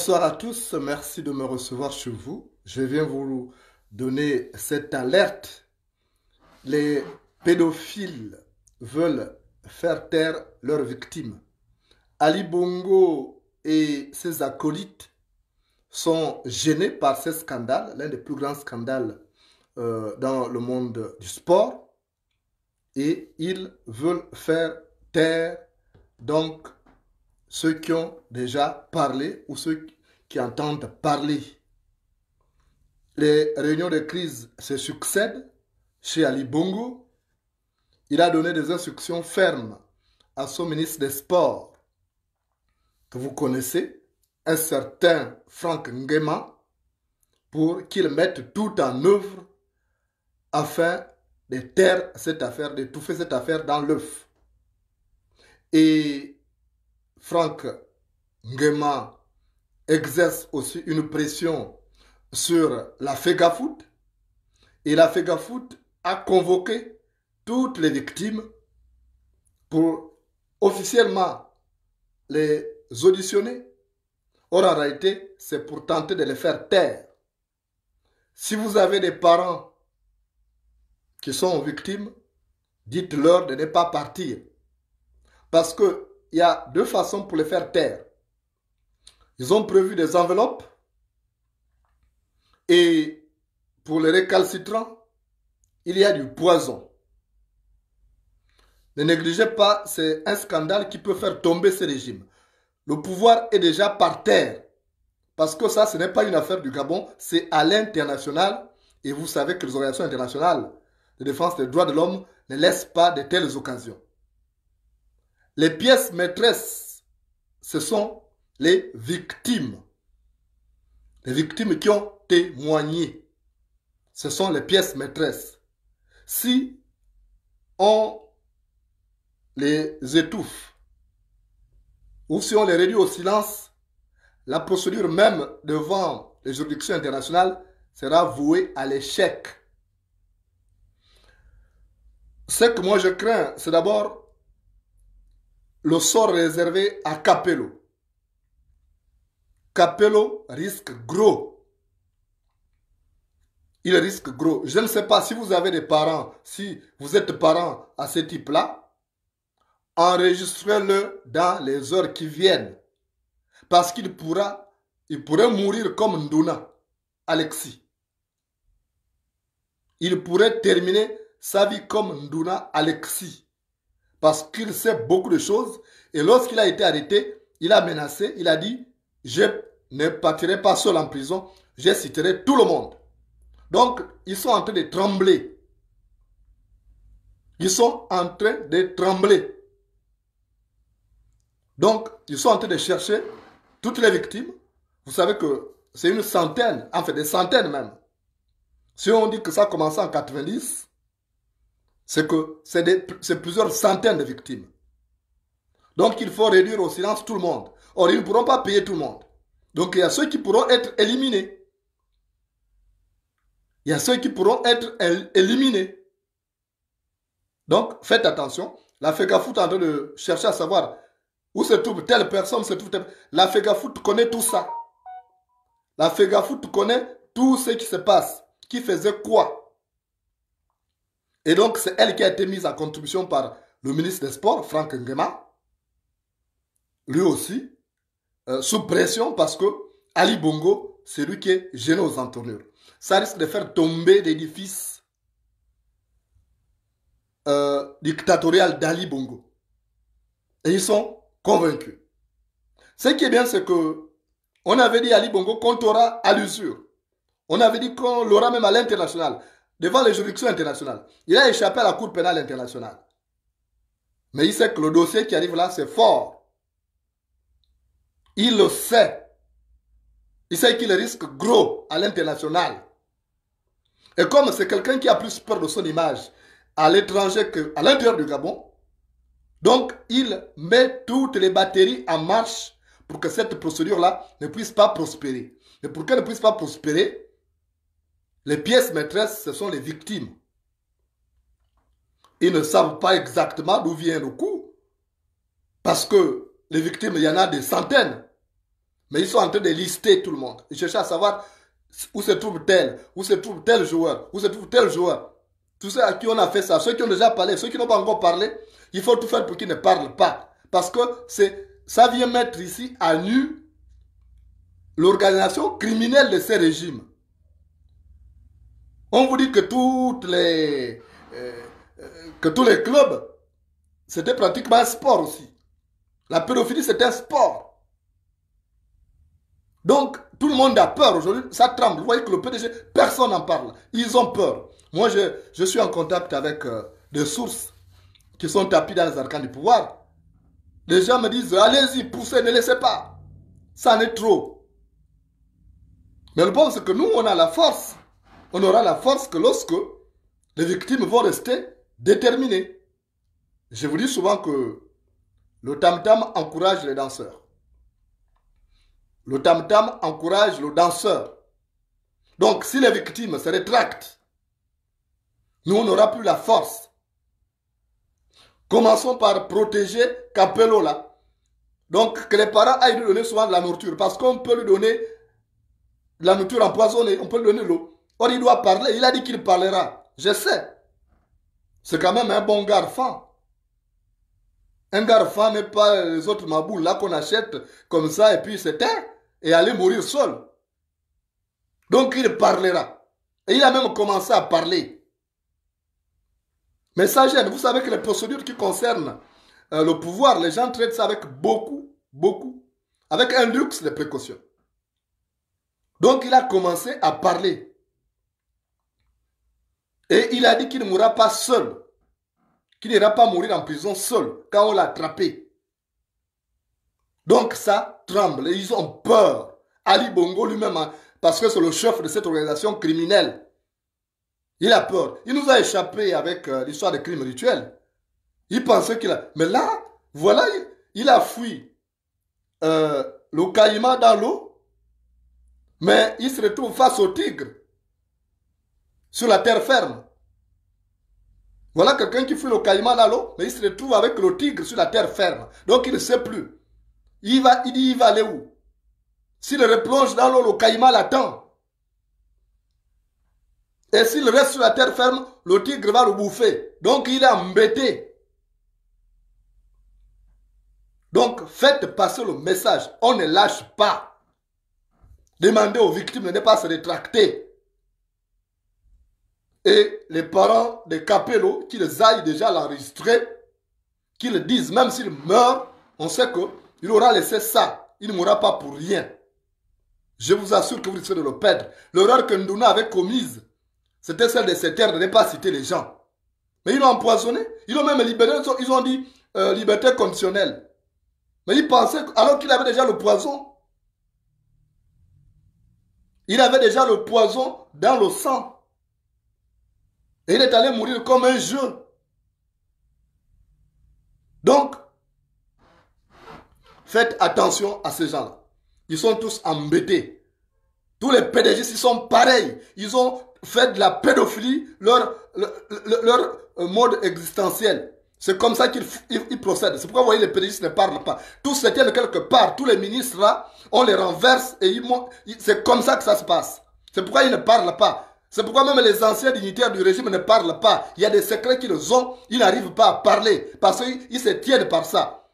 Bonsoir à tous, merci de me recevoir chez vous. Je viens vous donner cette alerte. Les pédophiles veulent faire taire leurs victimes. Ali Bongo et ses acolytes sont gênés par ces scandales, l'un des plus grands scandales dans le monde du sport. Et ils veulent faire taire donc ceux qui ont déjà parlé ou ceux qui entendent parler. Les réunions de crise se succèdent chez Ali Bongo. Il a donné des instructions fermes à son ministre des Sports, que vous connaissez, un certain Franck Nguema, pour qu'il mette tout en œuvre afin de taire cette affaire, d'étouffer cette affaire dans l'œuf. Et Franck Nguema exerce aussi une pression sur la FEGAFOOT. Et la FEGAFOOT a convoqué toutes les victimes pour officiellement les auditionner. Or, en réalité, c'est pour tenter de les faire taire. Si vous avez des parents qui sont victimes, dites-leur de ne pas partir. Parce que il y a deux façons pour les faire taire. Ils ont prévu des enveloppes et pour les récalcitrants, il y a du poison. Ne négligez pas, c'est un scandale qui peut faire tomber ce régime. Le pouvoir est déjà par terre. Parce que ça, ce n'est pas une affaire du Gabon, c'est à l'international. Et vous savez que les organisations internationales de défense des droits de l'homme ne laissent pas de telles occasions. Les pièces maîtresses, ce sont les victimes. Les victimes qui ont témoigné. Ce sont les pièces maîtresses. Si on les étouffe, ou si on les réduit au silence, la procédure même devant les juridictions internationales sera vouée à l'échec. Ce que moi je crains, c'est d'abord le sort réservé à Capello. Capello risque gros. Il risque gros. Je ne sais pas si vous avez des parents, si vous êtes parents à ce type-là, enregistrez-le dans les heures qui viennent. Parce qu'il pourrait mourir comme Nduna, Alexis. Il pourrait terminer sa vie comme Nduna, Alexis. Parce qu'il sait beaucoup de choses. Et lorsqu'il a été arrêté, il a menacé, il a dit, je ne partirai pas seul en prison, je citerai tout le monde. Donc, ils sont en train de trembler. Ils sont en train de trembler. Donc, ils sont en train de chercher toutes les victimes. Vous savez que c'est une centaine, en fait des centaines même. Si on dit que ça a commencé en 90, c'est que c'est plusieurs centaines de victimes. Donc, il faut réduire au silence tout le monde. Or, ils ne pourront pas payer tout le monde. Donc, il y a ceux qui pourront être éliminés. Il y a ceux qui pourront être éliminés. Donc, faites attention. La FEGAFOOT est en train de chercher à savoir où se trouve telle personne, se trouve telle... La FEGAFOOT connaît tout ça. La FEGAFOOT connaît tout ce qui se passe. Qui faisait quoi. Et donc, c'est elle qui a été mise en contribution par le ministre des Sports, Franck Nguema. Lui aussi, sous pression parce que Ali Bongo, c'est lui qui est gêné aux entournures. Ça risque de faire tomber l'édifice dictatorial d'Ali Bongo. Et ils sont convaincus. Ce qui est bien, c'est que on avait dit à Ali Bongo qu'on t'aura à l'usure. On avait dit qu'on l'aura même à l'international, devant les juridictions internationales. Il a échappé à la Cour pénale internationale. Mais il sait que le dossier qui arrive là, c'est fort. Il le sait. Il sait qu'il risque gros à l'international. Et comme c'est quelqu'un qui a plus peur de son image à l'étranger qu'à l'intérieur du Gabon, donc il met toutes les batteries en marche pour que cette procédure-là ne puisse pas prospérer. Mais pour qu'elle ne puisse pas prospérer, les pièces maîtresses, ce sont les victimes. Ils ne savent pas exactement d'où vient le coup. Parce que les victimes, il y en a des centaines. Mais ils sont en train de lister tout le monde. Ils cherchent à savoir où se trouve tel joueur, où se trouve tel joueur. Tous ceux à qui on a fait ça, ceux qui ont déjà parlé, ceux qui n'ont pas encore parlé, il faut tout faire pour qu'ils ne parlent pas. Parce que ça vient mettre ici à nu l'organisation criminelle de ces régimes. On vous dit que tous les clubs, c'était pratiquement un sport aussi. La pédophilie, c'est un sport. Donc, tout le monde a peur aujourd'hui, ça tremble. Vous voyez que le PDG, personne n'en parle. Ils ont peur. Moi, je suis en contact avec des sources qui sont tapis dans les arcanes du pouvoir. Les gens me disent, allez-y, poussez, ne laissez pas. Ça en est trop. Mais le bon, c'est que nous, on a la force. On aura la force que lorsque les victimes vont rester déterminées. Je vous dis souvent que le tam-tam encourage les danseurs. Le tam-tam encourage le danseur. Donc, si les victimes se rétractent, nous, on n'aura plus la force. Commençons par protéger Capello là. Donc, que les parents aillent lui donner souvent de la nourriture. Parce qu'on peut lui donner de la nourriture empoisonnée, on peut lui donner l'eau. Or, il doit parler. Il a dit qu'il parlera. Je sais. C'est quand même un bon garçon. Un garçon n'est pas les autres maboules là qu'on achète comme ça et puis c'est et aller mourir seul. Donc, il parlera. Et il a même commencé à parler. Mais ça gêne. Vous savez que les procédures qui concernent le pouvoir, les gens traitent ça avec beaucoup, avec un luxe de précaution. Donc, il a commencé à parler. Et il a dit qu'il ne mourra pas seul. Qu'il n'ira pas mourir en prison seul quand on l'a attrapé. Donc, ça tremble. Et ils ont peur. Ali Bongo lui-même, parce que c'est le chef de cette organisation criminelle. Il a peur. Il nous a échappé avec l'histoire des crimes rituels. Il pensait qu'il a... Mais là, voilà, il a fui le caïman dans l'eau, mais il se retrouve face au tigre, sur la terre ferme. Voilà quelqu'un qui fuit le caïman dans l'eau, mais il se retrouve avec le tigre sur la terre ferme. Donc il ne sait plus. Il dit, il va aller où? S'il replonge dans l'eau, le caïman l'attend. Et s'il reste sur la terre ferme, le tigre va le bouffer. Donc il est embêté. Donc faites passer le message. On ne lâche pas. Demandez aux victimes de ne pas se rétracter. Et les parents de Capello, qu'ils aillent déjà l'enregistrer, qu'ils disent, même s'il meurt, on sait qu'il aura laissé ça. Il ne mourra pas pour rien. Je vous assure que vous risquez de le perdre. L'erreur que Ndouna avait commise, c'était celle de ces terres de ne pas citer les gens. Mais ils l'ont empoisonné. Ils l'ont même libéré. Ils ont dit liberté conditionnelle. Mais ils pensaient, alors qu'il avait déjà le poison. Il avait déjà le poison dans le sang. Et il est allé mourir comme un jeu. Donc, faites attention à ces gens-là. Ils sont tous embêtés. Tous les PDG, ils sont pareils. Ils ont fait de la pédophilie leur mode existentiel. C'est comme ça qu'ils procèdent. C'est pourquoi vous voyez les PDG ne parlent pas. Tous se tiennent quelque part. Tous les ministres là, on les renverse et c'est comme ça que ça se passe. C'est pourquoi ils ne parlent pas. C'est pourquoi même les anciens dignitaires du régime ne parlent pas. Il y a des secrets qu'ils ont, ils n'arrivent pas à parler parce qu'ils se tiennent par ça.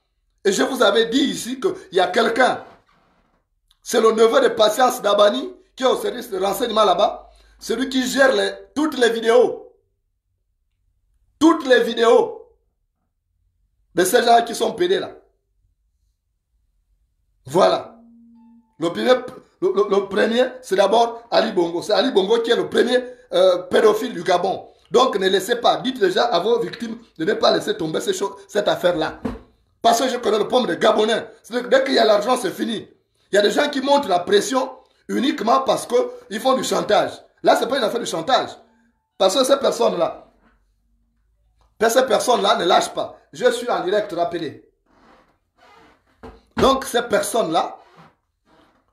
Et je vous avais dit ici qu'il y a quelqu'un, c'est le neveu de Patience Dabani, qui est au service de renseignement là-bas, celui qui gère toutes les vidéos. Toutes les vidéos de ces gens qui sont pédés là. Voilà. Le premier, c'est d'abord Ali Bongo. C'est Ali Bongo qui est le premier pédophile du Gabon. Donc ne laissez pas, dites déjà à vos victimes de ne pas laisser tomber cette affaire-là. Parce que je connais le pomme de Gabonais. Dès qu'il y a l'argent, c'est fini. Il y a des gens qui montent la pression uniquement parce qu'ils font du chantage. Là, ce n'est pas une affaire de chantage. Parce que ces personnes-là ne lâchent pas. Je suis en direct, rappelé. Donc, ces personnes-là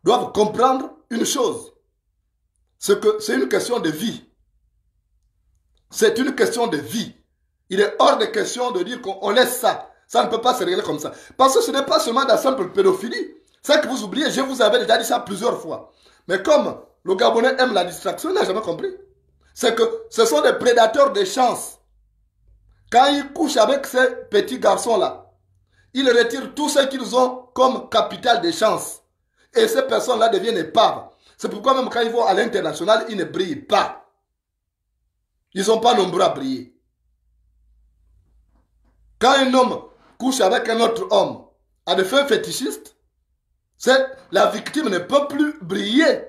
doivent comprendre une chose. C'est que c'est une question de vie. C'est une question de vie. Il est hors de question de dire qu'on laisse ça. Ça ne peut pas se régler comme ça. Parce que ce n'est pas seulement de la simple pédophilie. C'est que vous oubliez, je vous avais déjà dit ça plusieurs fois. Mais comme le Gabonais aime la distraction, il n'a jamais compris. C'est que ce sont des prédateurs de chance. Quand ils couchent avec ces petits garçons-là, ils retirent tout ce qu'ils ont comme capital de chance. Et ces personnes-là deviennent épaves. C'est pourquoi même quand ils vont à l'international, ils ne brillent pas. Ils ne sont pas nombreux à briller. Quand un homme couche avec un autre homme à des fins fétichistes, la victime ne peut plus briller.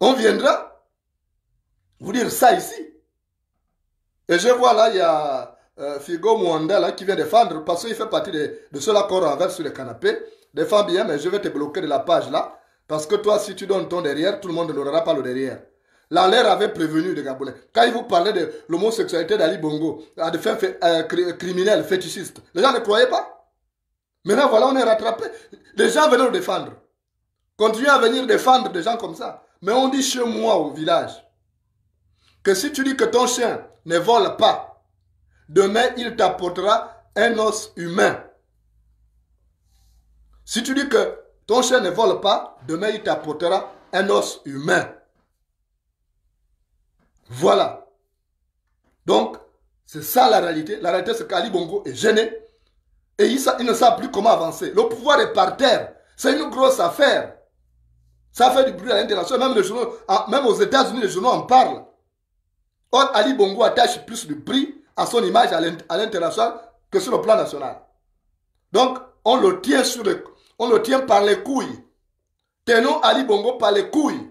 On viendra vous dire ça ici. Et je vois là, il y a Figo Mwanda là, qui vient défendre, parce qu'il fait partie de ceux-là qu'on renverse sur le canapé. Défends bien, mais je vais te bloquer de la page là. Parce que toi, si tu donnes ton derrière, tout le monde n'aura pas le derrière. L'Alaire avait prévenu les Gabonais. Quand il vous parlait de l'homosexualité d'Ali Bongo, à des fins criminelles, fétichistes, les gens ne croyaient pas. Maintenant, voilà, on est rattrapé. Les gens venaient le défendre. Continuez à venir défendre des gens comme ça. Mais on dit chez moi au village que si tu dis que ton chien ne vole pas, demain il t'apportera un os humain. Si tu dis que ton chien ne vole pas, demain il t'apportera un os humain. Voilà. Donc, c'est ça la réalité. La réalité, c'est qu'Ali Bongo est gêné et il ne sait plus comment avancer. Le pouvoir est par terre. C'est une grosse affaire. Ça fait du bruit à l'international. Même, même aux États-Unis, les journaux en parlent. Or, Ali Bongo attache plus de prix à son image à l'international que sur le plan national. Donc, on le tient par les couilles. Tenons Ali Bongo par les couilles.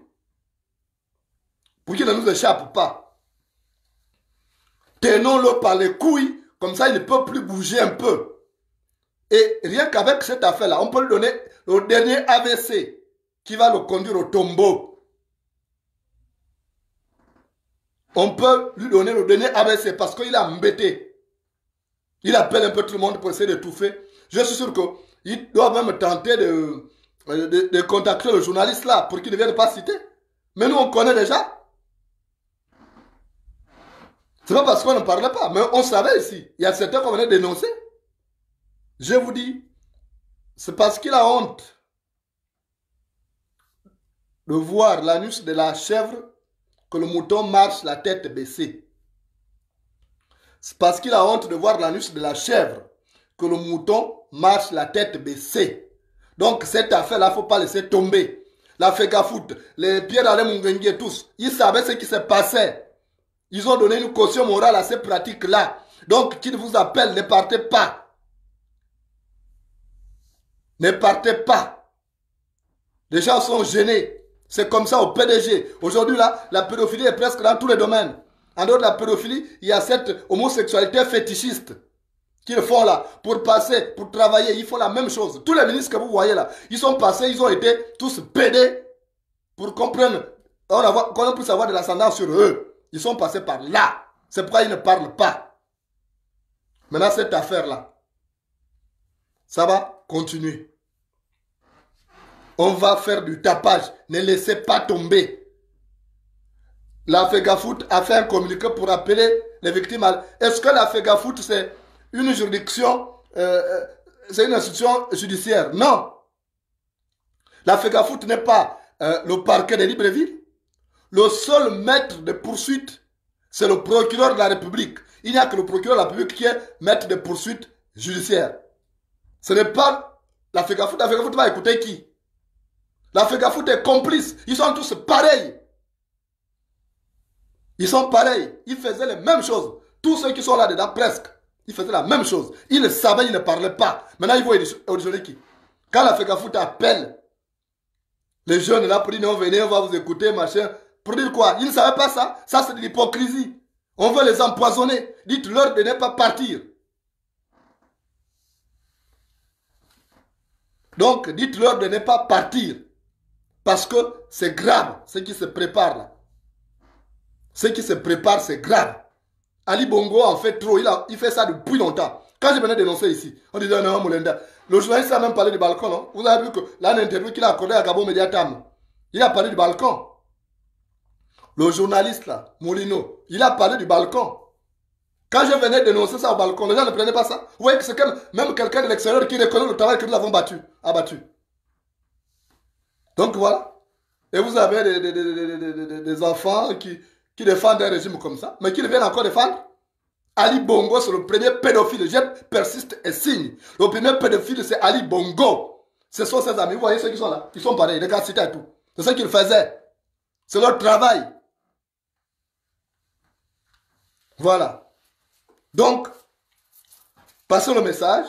Pour qu'il ne nous échappe pas. Tenons-le par les couilles, comme ça il ne peut plus bouger un peu. Et rien qu'avec cette affaire-là, on peut lui donner le dernier AVC qui va le conduire au tombeau. On peut lui donner le dernier AVC parce qu'il est embêté. Il appelle un peu tout le monde pour essayer d'étouffer. Je suis sûr il doit même tenter de contacter le journaliste là pour qu'il ne vienne pas citer. Mais nous, on connaît déjà. C'est pas parce qu'on ne parlait pas, mais on savait ici. Il y a certains qu'on venait dénoncer. Je vous dis, c'est parce qu'il a honte de voir l'anus de la chèvre que le mouton marche la tête baissée. C'est parce qu'il a honte de voir l'anus de la chèvre que le mouton marche la tête baissée. Donc cette affaire-là, il ne faut pas laisser tomber. La Fegafoot, les Pierre Alain Mungengue, tous, ils savaient ce qui se passait. Ils ont donné une caution morale à ces pratiques-là. Donc, qu'ils vous appellent, ne partez pas. Ne partez pas. Les gens sont gênés. C'est comme ça au PDG. Aujourd'hui, là, la pédophilie est presque dans tous les domaines. En dehors de la pédophilie, il y a cette homosexualité fétichiste qu'ils font là. Pour passer, pour travailler, ils font la même chose. Tous les ministres que vous voyez là, ils sont passés, ils ont été tous pédés pour comprendre, qu'on puisse avoir de l'ascendance sur eux. Ils sont passés par là. C'est pourquoi ils ne parlent pas. Maintenant, cette affaire-là, ça va continuer. On va faire du tapage. Ne laissez pas tomber. La Fegafoot a fait un communiqué pour appeler les victimes. Est-ce que la Fegafoot, c'est une juridiction, c'est une institution judiciaire? Non. La Fegafoot n'est pas le parquet de Libreville. Le seul maître de poursuite, c'est le procureur de la République. Il n'y a que le procureur de la République qui est maître de poursuite judiciaire. Ce n'est pas la Fegafoot. La Fegafoot va écouter qui? La Fegafoot est complice. Ils sont tous pareils. Ils sont pareils. Ils faisaient les mêmes choses. Tous ceux qui sont là-dedans, presque, ils faisaient la même chose. Ils le savaient, ils ne parlaient pas. Maintenant, ils vont auditionner qui? Quand la Fegafoot appelle les jeunes là pour dire non, venez, on va vous écouter, machin. Pour dire quoi? Ils ne savaient pas ça. Ça, c'est de l'hypocrisie. On veut les empoisonner. Dites-leur de ne pas partir. Donc, dites-leur de ne pas partir. Parce que c'est grave ce qui se prépare là. Ce qui se prépare, c'est grave. Ali Bongo en fait trop. Il fait ça depuis longtemps. Quand je venais dénoncer ici, on disait non, Moulenda. Le journaliste a même parlé du balcon. Non? Vous avez vu que là, l'interview qu'il a accordé à Gabo Mediatam, il a parlé du balcon. Le journaliste là, Molino, il a parlé du balcon. Quand je venais dénoncer ça au balcon, les gens ne prenaient pas ça. Vous voyez que c'est même quelqu'un de l'extérieur qui reconnaît le travail que nous avons abattu. Donc voilà. Et vous avez des enfants qui défendent un régime comme ça, mais qui viennent encore défendre. Ali Bongo, c'est le premier pédophile. Je persiste et signe. Le premier pédophile, c'est Ali Bongo. Ce sont ses amis. Vous voyez ceux qui sont là. Ils sont pareils. Les gars, c'était tout. C'est ce qu'ils faisaient. C'est leur travail. Voilà. Donc, passons le message.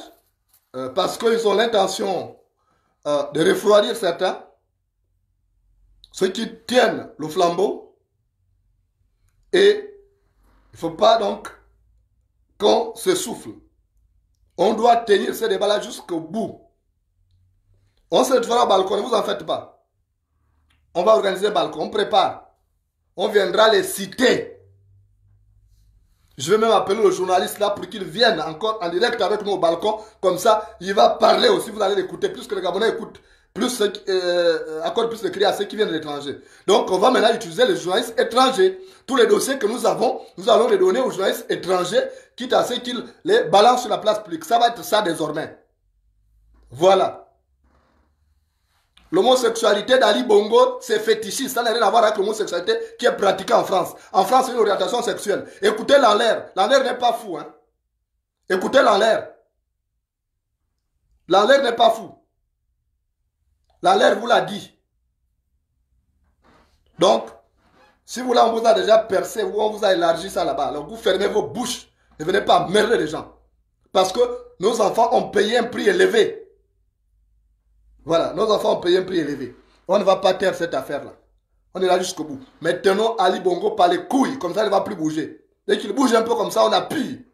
Parce qu'ils ont l'intention de refroidir certains. Ceux qui tiennent le flambeau. Et il ne faut pas donc qu'on se souffle. On doit tenir ce débat-là jusqu'au bout. On se fera au balcon, ne vous en faites pas. On va organiser un balcon, on prépare. On viendra les citer. Je vais même appeler le journaliste là pour qu'il vienne encore en direct avec nous au balcon. Comme ça, il va parler aussi, vous allez l'écouter. Plus que les Gabonais écoutent, encore plus de cris à ceux qui viennent de l'étranger. Donc, on va maintenant utiliser les journalistes étrangers. Tous les dossiers que nous avons, nous allons les donner aux journalistes étrangers, quitte à ce qu'ils les balancent sur la place publique. Ça va être ça désormais. Voilà. L'homosexualité d'Ali Bongo, c'est fétichiste. Ça n'a rien à voir avec l'homosexualité qui est pratiquée en France. En France, c'est une orientation sexuelle. Écoutez l'enlaire. L'enlaire n'est pas fou. Hein? Écoutez l'enlaire. L'enlaire n'est pas fou. L'enlaire vous l'a dit. Donc, si vous là, on vous a déjà percé ou on vous a élargi ça là-bas, alors vous fermez vos bouches. Ne venez pas merder les gens. Parce que nos enfants ont payé un prix élevé. Voilà, nos enfants ont payé un prix élevé. On ne va pas taire cette affaire-là. On est là jusqu'au bout. Mais tenons Ali Bongo par les couilles, comme ça il ne va plus bouger. Dès qu'il bouge un peu comme ça, on appuie.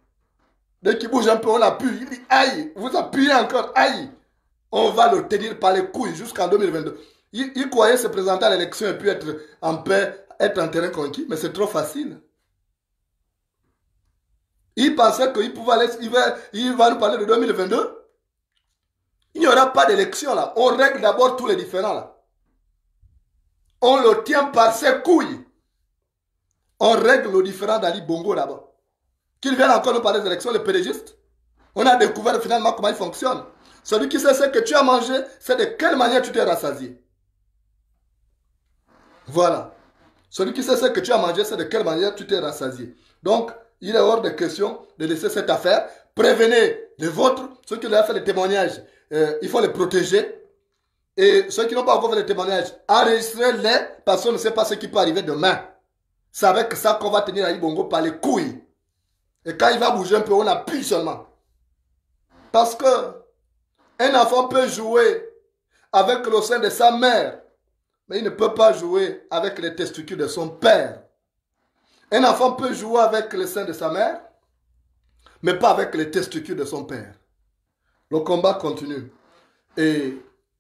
Dès qu'il bouge un peu, on appuie. Il dit aïe, vous appuyez encore, aïe. On va le tenir par les couilles jusqu'en 2022. Il croyait se présenter à l'élection et puis être en paix, être en terrain conquis, mais c'est trop facile. Il pensait qu'il pouvait aller, il va nous parler de 2022. Il n'y aura pas d'élection là. On règle d'abord tous les différends là. On le tient par ses couilles. On règle le différend d'Ali Bongo d'abord. Qu'il vienne encore nous parler des élections, les pédégistes. On a découvert finalement comment il fonctionne. Celui qui sait ce que tu as mangé, c'est de quelle manière tu t'es rassasié. Voilà. Celui qui sait ce que tu as mangé, c'est de quelle manière tu t'es rassasié. Donc, il est hors de question de laisser cette affaire. Prévenez les vôtres, ceux qui ont fait des témoignages, il faut les protéger. Et ceux qui n'ont pas encore fait des témoignages, enregistrez-les parce qu'on ne sait pas ce qui peut arriver demain. C'est avec ça qu'on va tenir Ali Bongo par les couilles. Et quand il va bouger un peu, on appuie seulement. Parce que un enfant peut jouer avec le sein de sa mère, mais il ne peut pas jouer avec les testicules de son père. Un enfant peut jouer avec le sein de sa mère, mais pas avec les testicules de son père. Le combat continue et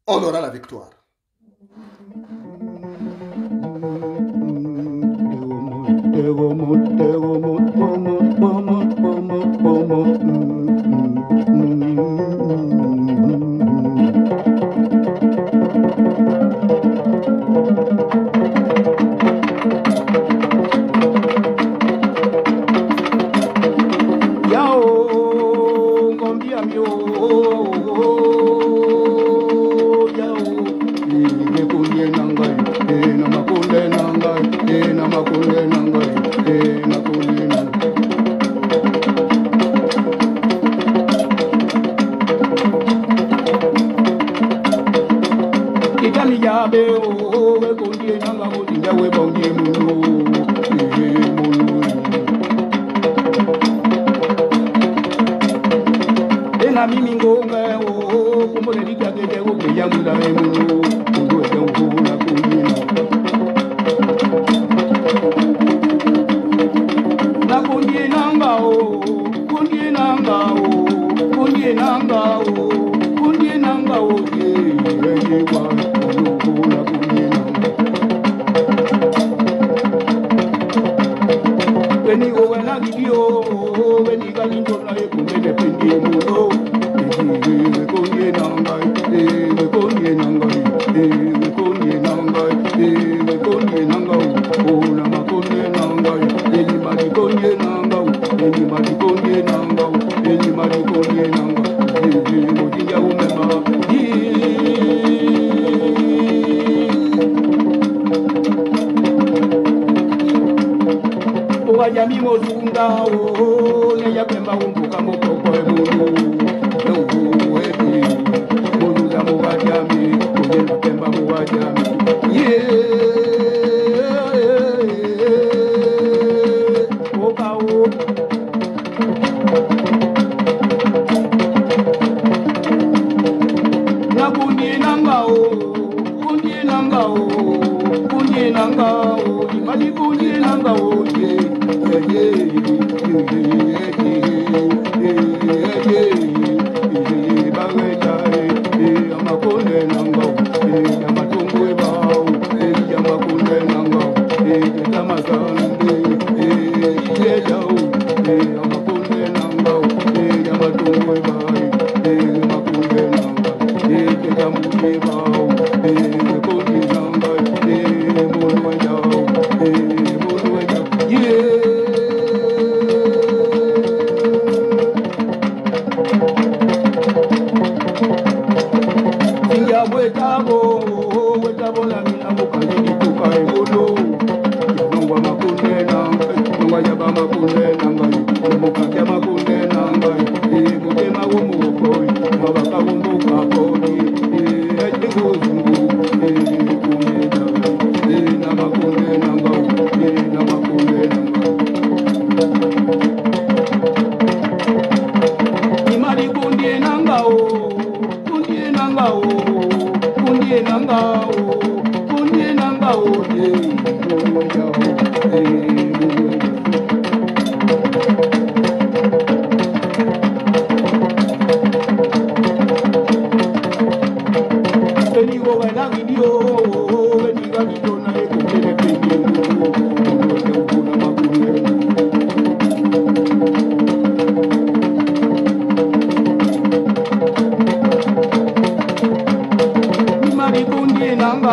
on aura la victoire.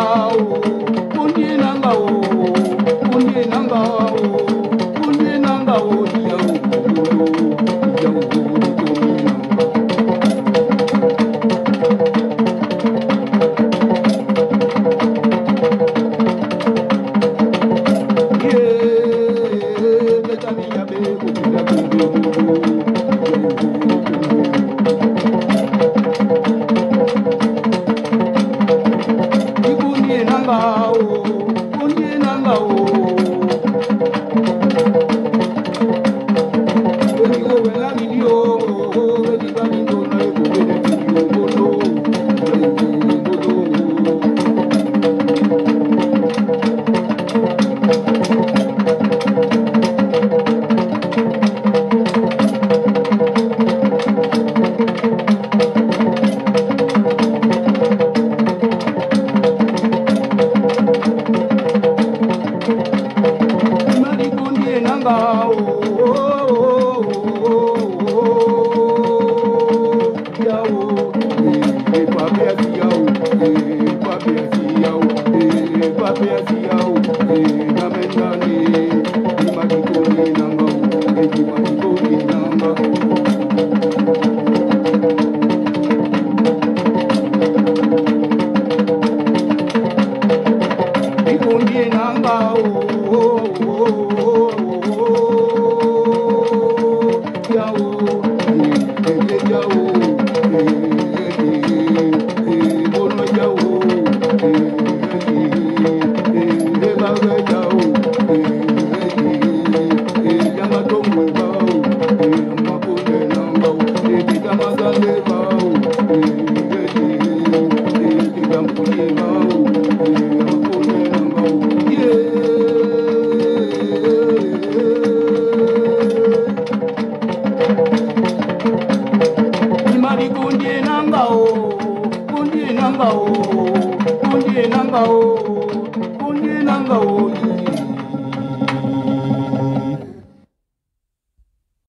Kundi nanga o